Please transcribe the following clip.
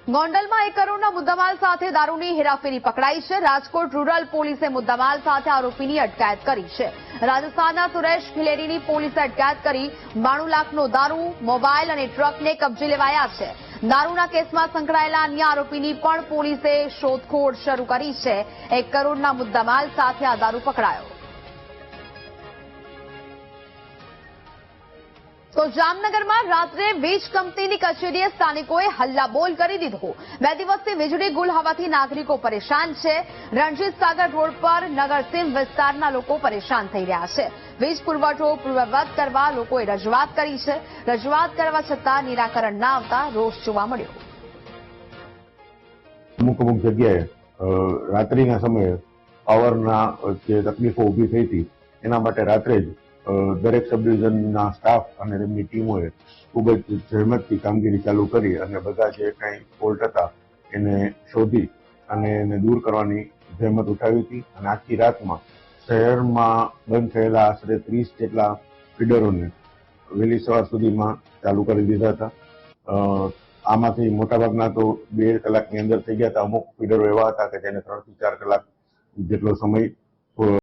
ગોંડલમાં 1 કરોડના મુદ્દામાલ સાથે દારૂની હેરાફેરી પકડાઈ છે। રાજકોટ રૂરલ પોલીસે મુદ્દામાલ સાથે આરોપીની અટકાયત કરી છે। રાજસ્થાનના સુરેશ ખિલેરીની પોલીસે અટકાયત કરી 92 લાખનો દારૂ, મોબાઈલ અને ટ્રકને કબજે લેવાયા છે। દારૂના કેસમાં સંકળાયેલા અન્ય આરોપીની પણ પોલીસે શોધખોળ શરૂ કરી છે। 1 કરોડના મુદ્દામાલ સાથે આ દારૂ પકડાયો। તો જામનગરમાં રાત્રે વીજ કંપનીની કચેરીએ સ્થાનિકોએ હલ્લાબોલ કરી દીધો। 2 દિવસથી વીજળી ગુલ હોવાથી નાગરિકો પરેશાન છે। રણજીત સાગર રોડ પર નગરસીમ વિસ્તારના લોકો પરેશાન થઈ રહ્યા છે। વીજ પુરવઠો પૂર્વવત કરવા લોકોએ રજૂઆત કરી છે। રજૂઆત કરવા છતાં નિરાકરણ ના આવતા રોષ જોવા મળ્યો। અમુક જગ્યાએ રાત્રિના સમયે પાવરના જે તકલીફો ઊભી થઈ હતી એના માટે રાત્રે જ દરેક સબ ડિવિઝનના સ્ટાફ અને તેમની ટીમોએ ખૂબ જ જહેમતથી કામગીરી ચાલુ કરી અને બધા જે કંઈ ફોલ્ટ હતા એને શોધી અને એને દૂર કરવાની જહેમત ઉઠાવી હતી। અને આખી રાતમાં શહેરમાં બંધ થયેલા આશરે 30 જેટલા ફીડરોને વહેલી સવાર સુધીમાં ચાલુ કરી દીધા હતા। આમાંથી મોટાભાગના તો 2 કલાકની અંદર થઈ ગયા હતા। અમુક ફીડરો એવા હતા કે જેને 3 થી 4 કલાક જેટલો સમય